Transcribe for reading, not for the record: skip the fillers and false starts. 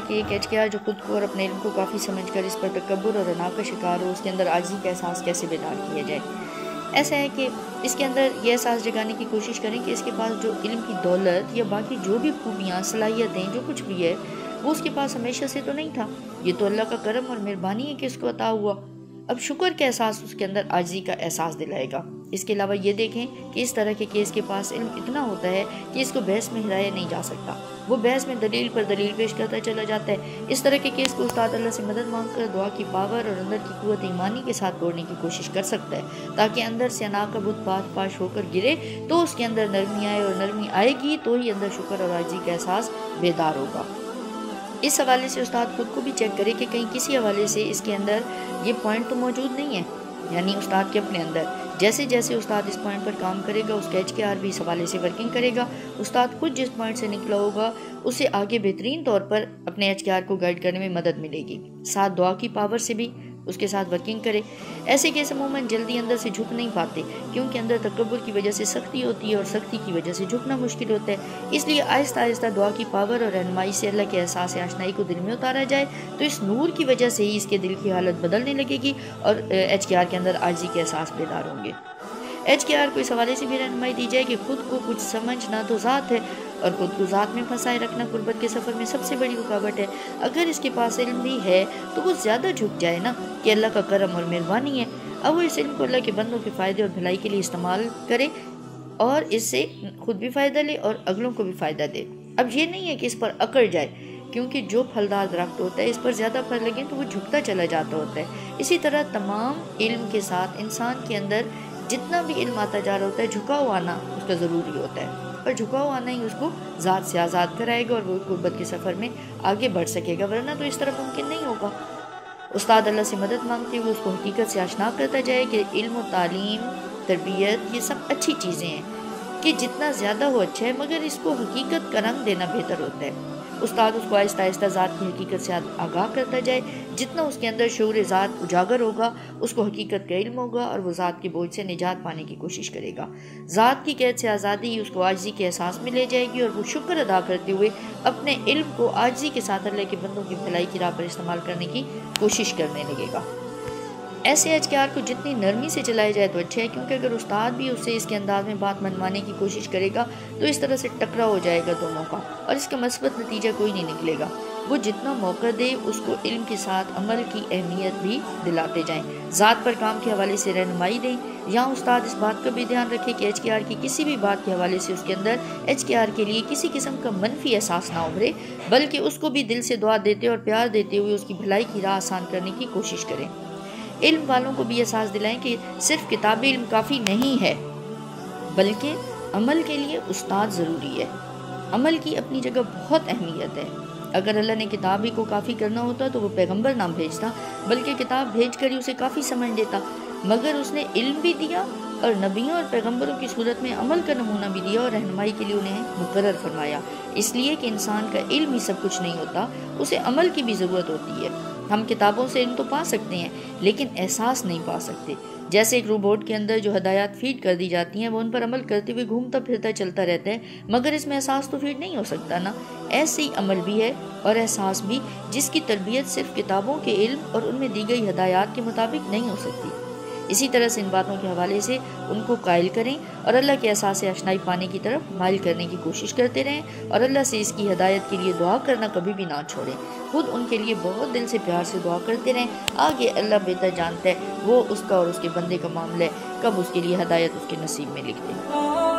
کہ ایک HKR جو خود کو اور اپنے علم کو کافی سمجھ کر اس پر تکبر اور انا کا شکار ہو، اس کے اندر عاجزی کا احساس کیسے بیدار کیا جائے۔ ایسا ہے کہ اس کے اندر یہ احساس جگانے کی کوشش کریں کہ اس کے پاس جو علم کی دولت یا باقی جو بھی خوبیاں، صلاحیتیں، جو کچھ بھی ہے وہ اس کے پاس ہمیشہ سے تو نہیں تھا، یہ تو اللہ کا کرم اور مہربانی ہے کہ اس کو عطا ہوا۔ اب شکر کا احساس اس کے اندر عاجزی کا احساس دلائے گا۔ اس کے علاوہ یہ دیکھیں کہ اس طرح کے کیس کے پاس علم اتنا ہوتا ہے کہ اس کو بحث میں ہرایا نہیں جا سکتا، وہ بحث میں دلیل پر دلیل پیش کرتا چلا جاتا ہے۔ اس طرح کے کیس کو استاد اللہ سے مدد مانگ کر دعا کی پاور اور اندر کی قوت ایمانی کے ساتھ توڑنے کی کوشش کر سکتا ہے، تاکہ اندر سے انا کا بت پاش پاش ہو کر گرے تو اس کے اندر نرمی آئے، اور نرمی آئے گی تو ہی اندر شکر اور عاجزی کا احساس بیدار ہوگا۔ اس حوالے سے استاد خود کو بھی چیک کرے کہ کہیں کسی حوالے سے اس کے اندر یہ پوائنٹ تو موجود نہیں ہے، یعنی استاد کے اپنے اندر جیسے جیسے استاد اس پوائنٹ پر کام کرے گا، اس کا HKR بھی اس حوالے سے ورکنگ کرے گا۔ استاد خود جس پوائنٹ سے نکلا ہوگا اسے آگے بہترین طور پر اپنے HKR کو گائیڈ کرنے میں مدد ملے گی، ساتھ دعا کی پاور سے بھی اس کے ساتھ ورکنگ کرے۔ ایسے کیس عموماً جلدی اندر سے جھک نہیں پاتے، کیونکہ اندر تکبر کی وجہ سے سختی ہوتی ہے اور سختی کی وجہ سے جھکنا مشکل ہوتا ہے۔ اس لیے آہستہ آہستہ دعا کی پاور اور رہنمائی سے اللہ کے احساس آشنائی کو دل میں اتارا جائے تو اس نور کی وجہ سے ہی اس کے دل کی حالت بدلنے لگے گی اور HKR کے اندر عاجزی کے احساس بیدار ہوں گے۔ HKR کو اس حوالے سے بھی رہنمائی دی جائے کہ خود کو کچھ سمجھنا تو ذات ہے، اور خود کو ذات میں پھنسائے رکھنا قربت کے سفر میں سب سے بڑی رکاوٹ ہے۔ اگر اس کے پاس علم بھی ہے تو وہ زیادہ جھک جائے نا کہ اللہ کا کرم اور مہربانی ہے، اب وہ اس علم کو اللہ کے بندوں کے فائدے اور بھلائی کے لیے استعمال کرے اور اس سے خود بھی فائدہ لے اور اگلوں کو بھی فائدہ دے۔ اب یہ نہیں ہے کہ اس پر اکڑ جائے، کیونکہ جو پھلدار درخت ہوتا ہے اس پر زیادہ پھل لگیں تو وہ جھکتا چلا جاتا ہوتا ہے۔ اسی طرح تمام علم کے ساتھ انسان کے اندر جتنا بھی علم آتا جا رہا ہوتا ہے، جھکاؤ آنا اس کا ضروری ہوتا ہے، اور جھکاؤ آنا ہی اس کو ذات سے آزاد کرائے گا اور وہ قربت کے سفر میں آگے بڑھ سکے گا، ورنہ تو اس طرح ممکن نہیں ہوگا۔ استاد اللہ سے مدد مانگتے ہوئے اس کو حقیقت سے آشنا کرتا جائے کہ علم و تعلیم، تربیت یہ سب اچھی چیزیں ہیں، کہ جتنا زیادہ ہو اچھا ہے، مگر اس کو حقیقت کا رنگ دینا بہتر ہوتا ہے۔ استاد اس کو آہستہ آہستہ ذات کی حقیقت سے آگاہ کرتا جائے، جتنا اس کے اندر شعور ذات اجاگر ہوگا اس کو حقیقت کا علم ہوگا اور وہ ذات کے بوجھ سے نجات پانے کی کوشش کرے گا۔ ذات کی قید سے آزادی اس کو عاجزی کے احساس میں لے جائے گی اور وہ شکر ادا کرتے ہوئے اپنے علم کو عاجزی کے ساتھ اللہ کے بندوں کی بھلائی کی راہ پر استعمال کرنے کی کوشش کرنے لگے گا۔ ایسے HKR کو جتنی نرمی سے چلایا جائے تو اچھا ہے، کیونکہ اگر استاد بھی اسے اس کے انداز میں بات منوانے کی کوشش کرے گا تو اس طرح سے ٹکرا ہو جائے گا دونوں کا، اور اس کا مثبت نتیجہ کوئی نہیں نکلے گا۔ وہ جتنا موقع دے اس کو علم کے ساتھ عمل کی اہمیت بھی دلاتے جائیں، ذات پر کام کے حوالے سے رہنمائی دیں۔ یہاں استاد اس بات کا بھی دھیان رکھے کہ HKR کی کسی بھی بات کے حوالے سے اس کے اندر HKR کے لیے کسی قسم کا منفی احساس نہ ابھرے، بلکہ اس کو بھی دل سے دعا دیتے اور پیار دیتے ہوئے اس کی بھلائی کی راہ آسان کرنے کی کوشش کریں۔ علم والوں کو بھی احساس دلائیں کہ صرف کتابی علم کافی نہیں ہے، بلکہ عمل کے لیے استاد ضروری ہے۔ عمل کی اپنی جگہ بہت اہمیت ہے۔ اگر اللہ نے کتاب ہی کو کافی کرنا ہوتا تو وہ پیغمبر نہ بھیجتا، بلکہ کتاب بھیج کر ہی اسے کافی سمجھ دیتا، مگر اس نے علم بھی دیا اور نبیوں اور پیغمبروں کی صورت میں عمل کا نمونہ بھی دیا اور رہنمائی کے لیے انہیں مقرر فرمایا، اس لیے کہ انسان کا علم ہی سب کچھ نہیں ہوتا، اسے عمل کی بھی ضرورت ہوتی ہے۔ ہم کتابوں سے علم تو پا سکتے ہیں لیکن احساس نہیں پا سکتے۔ جیسے ایک روبوٹ کے اندر جو ہدایات فیڈ کر دی جاتی ہیں وہ ان پر عمل کرتے ہوئے گھومتا پھرتا چلتا رہتا ہے، مگر اس میں احساس تو فیڈ نہیں ہو سکتا نا۔ ایسے ہی عمل بھی ہے اور احساس بھی، جس کی تربیت صرف کتابوں کے علم اور ان میں دی گئی ہدایات کے مطابق نہیں ہو سکتی۔ اسی طرح سے ان باتوں کے حوالے سے ان کو قائل کریں اور اللہ کے احساس آشنائی پانے کی طرف مائل کرنے کی کوشش کرتے رہیں، اور اللہ سے اس کی ہدایت کے لیے دعا کرنا کبھی بھی نہ چھوڑیں۔ خود ان کے لیے بہت دل سے پیار سے دعا کرتے رہیں، آگے اللہ بہتر جانتا ہے وہ اس کا اور اس کے بندے کا معاملہ ہے، کب اس کے لیے ہدایت اس کے نصیب میں لکھ دیں۔